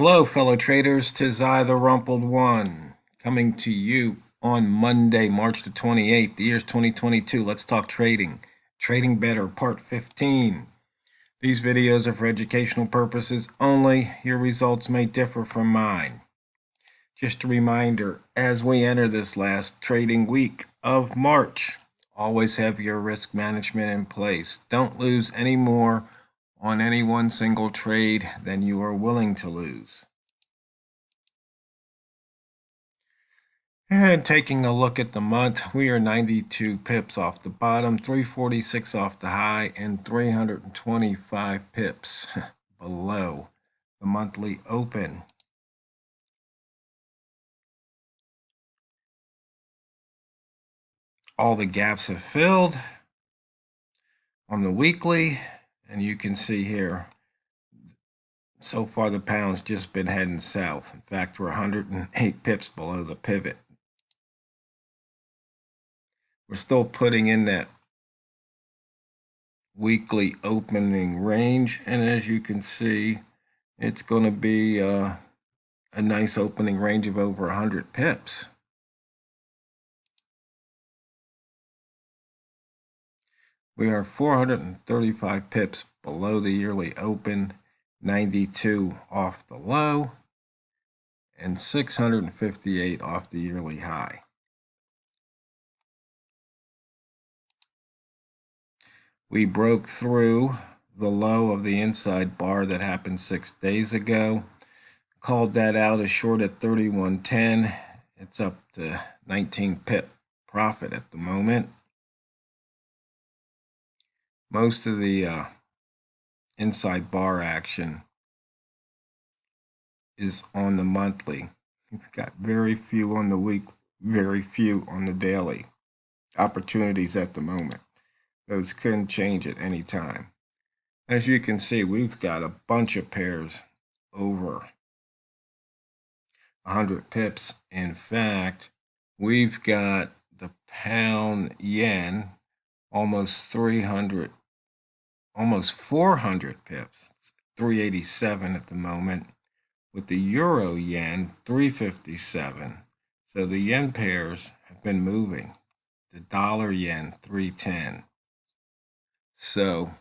Hello, fellow traders. 'Tis I, TheRumpledOne, coming to you on Monday, March the 28th. The year's 2022. Let's talk trading. Trading Better, Part 15. These videos are for educational purposes only. Your results may differ from mine. Just a reminder, as we enter this last trading week of March, always have your risk management in place. Don't lose any more on any one single trade than you are willing to lose. And taking a look at the month, we are 92 pips off the bottom, 346 off the high, and 325 pips below the monthly open. All the gaps have filled on the weekly, and you can see here, so far the pound's just been heading south. In fact, we're 108 pips below the pivot. We're still putting in that weekly opening range, and as you can see, it's going to be a nice opening range of over 100 pips. We are 435 pips below the yearly open, 92 off the low, and 658 off the yearly high. We broke through the low of the inside bar that happened 6 days ago. Called that out as short at 31.10. It's up to 19 pip profit at the moment. Most of the inside bar action is on the monthly. We've got very few on the week, very few on the daily opportunities at the moment. Those can change at any time. As you can see, we've got a bunch of pairs over 100 pips. In fact, we've got the pound yen almost 300, almost 400 pips. It's 387 at the moment. With the euro yen 357. So the yen pairs have been moving. The dollar yen 310. So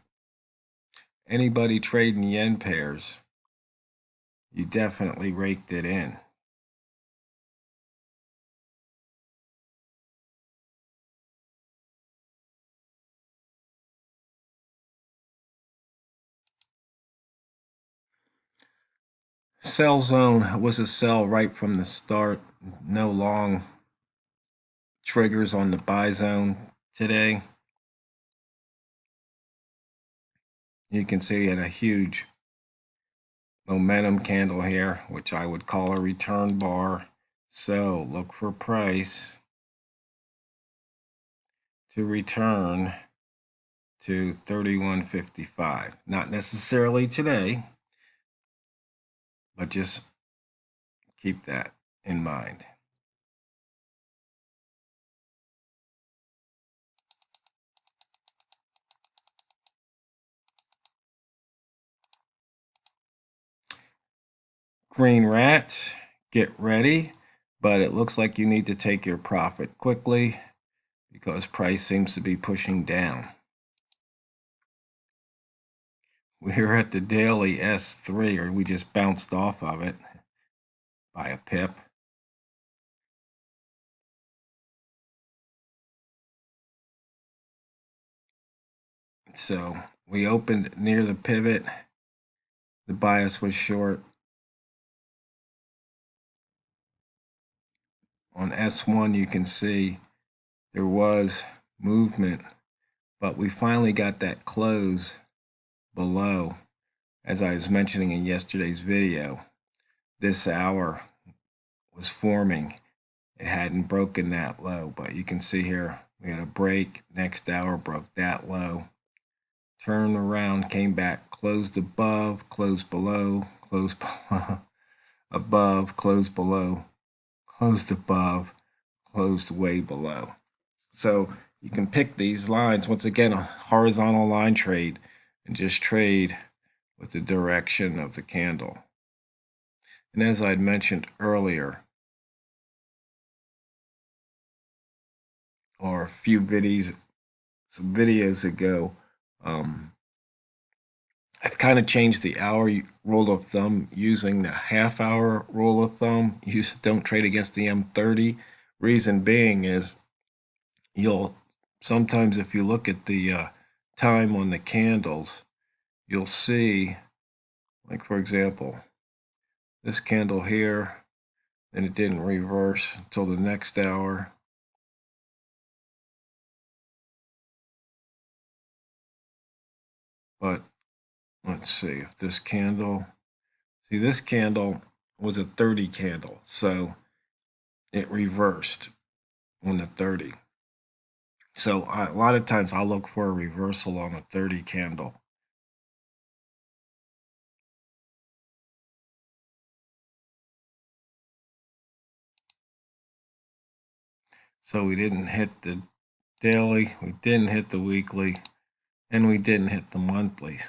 anybody trading yen pairs, you definitely raked it in. Sell zone was a sell right from the start. No long triggers on the buy zone today. You can see it a huge momentum candle here, which I would call a return bar. So look for price to return to 31.55. Not necessarily today, but just keep that in mind. Green rats, get ready, but it looks like you need to take your profit quickly because price seems to be pushing down. We're at the daily S3, or we just bounced off of it by a pip. So we opened near the pivot. The bias was short. On S1, you can see there was movement, but we finally got that close below. As I was mentioning in yesterday's video, this hour was forming. It hadn't broken that low, but you can see here we had a break. Next hour broke that low. Turned around, came back, closed above, closed below, closed below, above, closed below, closed above, closed way below. So you can pick these lines, once again, a horizontal line trade, and just trade with the direction of the candle. And as I had mentioned earlier, or a few some videos ago, I've kind of changed the hour rule of thumb using the half-hour rule of thumb. Don't trade against the M30. Reason being is you'll sometimes, if you look at the time on the candles, you'll see, like for example, this candle here, and it didn't reverse until the next hour. But let's see if this candle, this candle was a 30 candle, so it reversed on the 30. So a lot of times I'll look for a reversal on a 30 candle. So we didn't hit the daily, we didn't hit the weekly, and we didn't hit the monthly.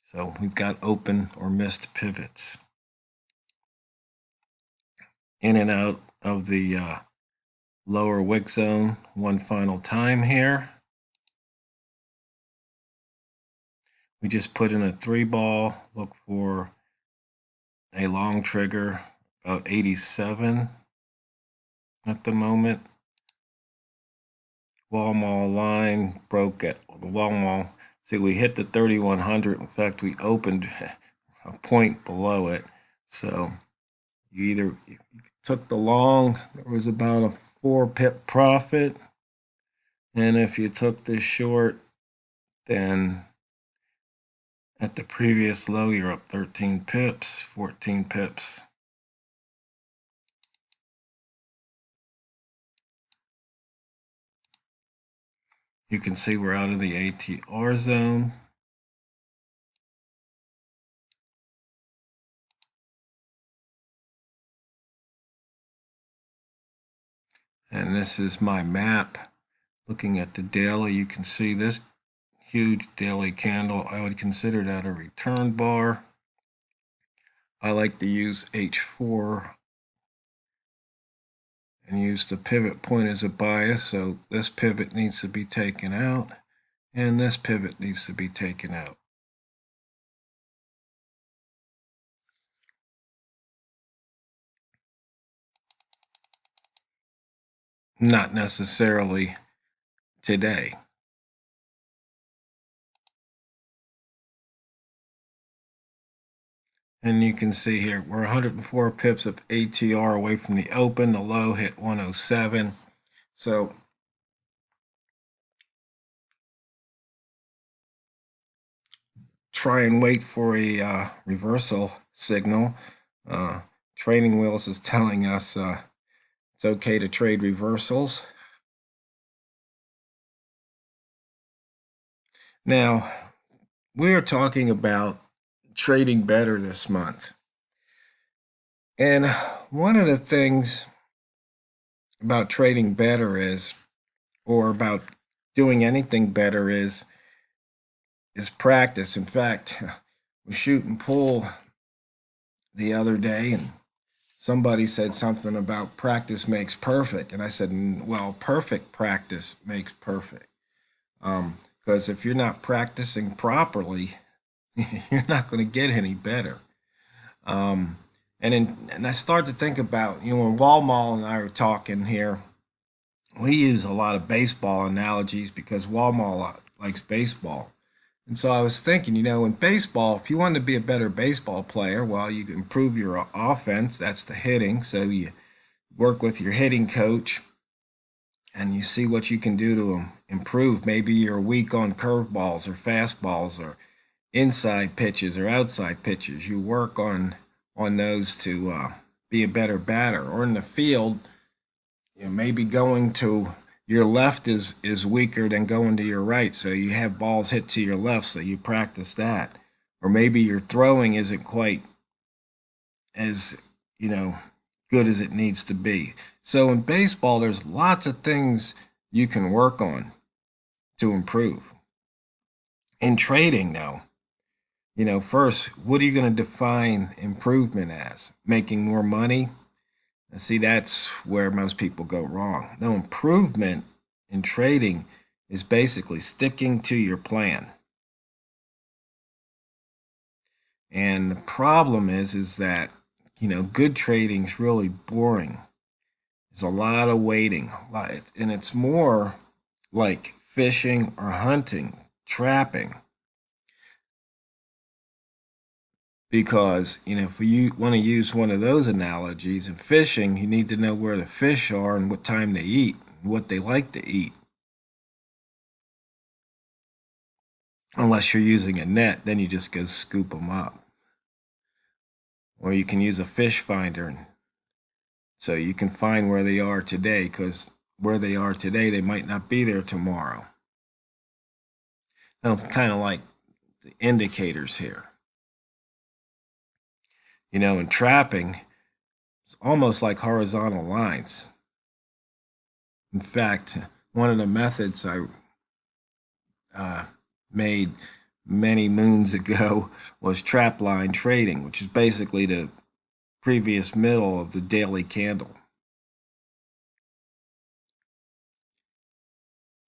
So we've got open or missed pivots. In and out of the lower wick zone one final time here. We just put in a 3-ball, look for a long trigger, about 87 at the moment. Wall mall line broke at the wall mall. See, we hit the 3100. In fact, we opened a point below it. So you either took the long, there was about a 4-pip profit. And if you took the short, then at the previous low, you're up 13 pips, 14 pips. You can see we're out of the ATR zone. And this is my map. Looking at the daily, you can see this huge daily candle. I would consider that a return bar. I like to use H4 and use the pivot point as a bias. So this pivot needs to be taken out, and this pivot needs to be taken out. Not necessarily today. And you can see here, we're 104 pips of ATR away from the open. The low hit 107. So try and wait for a reversal signal. Trading Wheels is telling us it's okay to trade reversals. Now, we're talking about trading better this month. And one of the things about trading better is, or about doing anything better is practice. In fact, we shoot and pull the other day, and somebody said something about practice makes perfect. And I said, well, perfect practice makes perfect. Because if you're not practicing properly, you're not going to get any better. And I started to think about, when Walmall and I were talking here, we use a lot of baseball analogies because Walmall likes baseball. And so I was thinking, in baseball, if you want to be a better baseball player, well, you can improve your offense. That's the hitting. So you work with your hitting coach and you see what you can do to improve. Maybe you're weak on curveballs or fastballs or inside pitches or outside pitches. You work on those to be a better batter. Or in the field, maybe going to your left is weaker than going to your right, so you have balls hit to your left, so you practice that. Or maybe your throwing isn't quite as good as it needs to be. So in baseball, there's lots of things you can work on to improve. In trading, though, first, what are you going to define improvement as? Making more money? And see, that's where most people go wrong. No, improvement in trading is basically sticking to your plan. And the problem is that, good trading is really boring. There's a lot of waiting, and it's more like fishing or hunting, trapping. Because, if you want to use one of those analogies, in fishing, you need to know where the fish are and what time they eat, and what they like to eat. Unless you're using a net, then you just go scoop them up. Or you can use a fish finder. So you can find where they are today, because where they are today, they might not be there tomorrow. Now, kind of like the indicators here. In trapping, it's almost like horizontal lines. In fact, one of the methods I made many moons ago was trap line trading, which is basically the previous middle of the daily candle.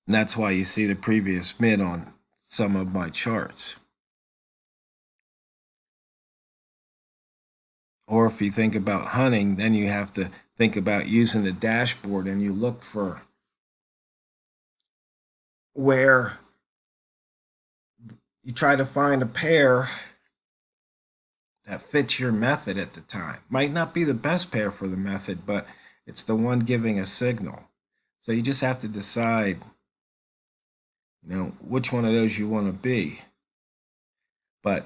And that's why you see the previous mid on some of my charts. Or if you think about hunting, then you have to think about using the dashboard, and you look for where you try to find a pair that fits your method at the time. Might not be the best pair for the method, but it's the one giving a signal. So you just have to decide, which one of those you want to be. But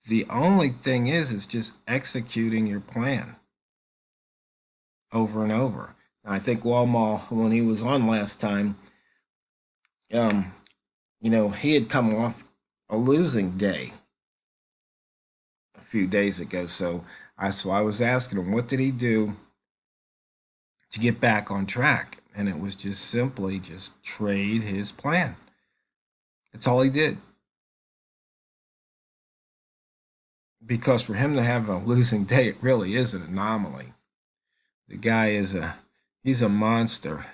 the only thing is just executing your plan over and over. And I think Walmall, when he was on last time, he had come off a losing day a few days ago. So I was asking him, what did he do to get back on track? And it was just simply just trade his plan. That's all he did. Because for him to have a losing day, it really is an anomaly. The guy he's a monster.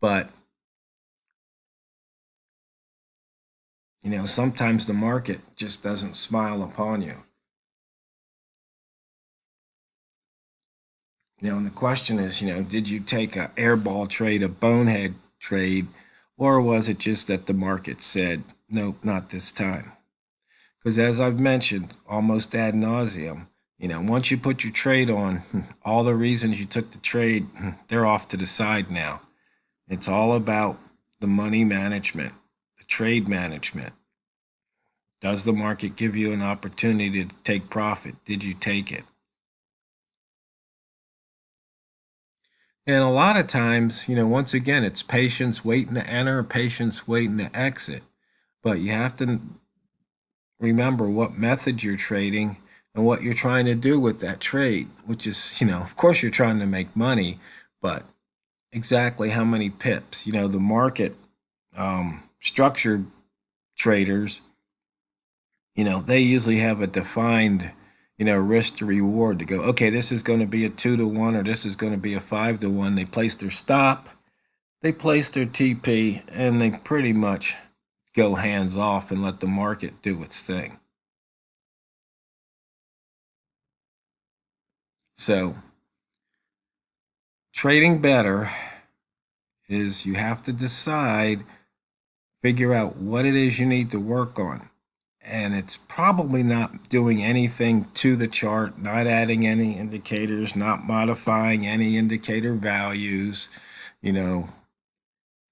But sometimes the market just doesn't smile upon you. And the question is, did you take an airball trade, a bonehead trade, or was it just that the market said, nope, not this time? Because as I've mentioned, almost ad nauseum, once you put your trade on, all the reasons you took the trade, they're off to the side now. It's all about the money management, the trade management. Does the market give you an opportunity to take profit? Did you take it? And a lot of times, once again, it's patience waiting to enter, patience waiting to exit. But you have to remember what method you're trading and what you're trying to do with that trade, which is, of course you're trying to make money, but exactly how many pips? The market structured traders, they usually have a defined, risk to reward to go, okay, this is going to be a 2-to-1 or this is going to be a 5-to-1. They place their stop, they place their TP, and they pretty much go hands off and let the market do its thing. So trading better is you have to decide, figure out what it is you need to work on. And it's probably not doing anything to the chart, not adding any indicators, not modifying any indicator values,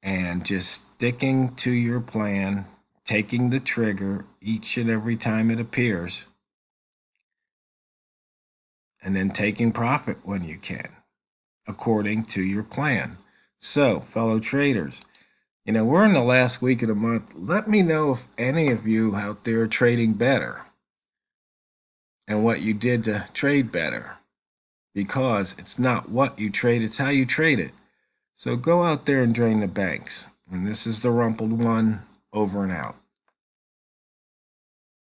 and just sticking to your plan, taking the trigger each and every time it appears, and then taking profit when you can, according to your plan. So, fellow traders, we're in the last week of the month. Let me know if any of you out there are trading better and what you did to trade better, because it's not what you trade, it's how you trade it. So go out there and drain the banks. And this is TheRumpledOne, over and out.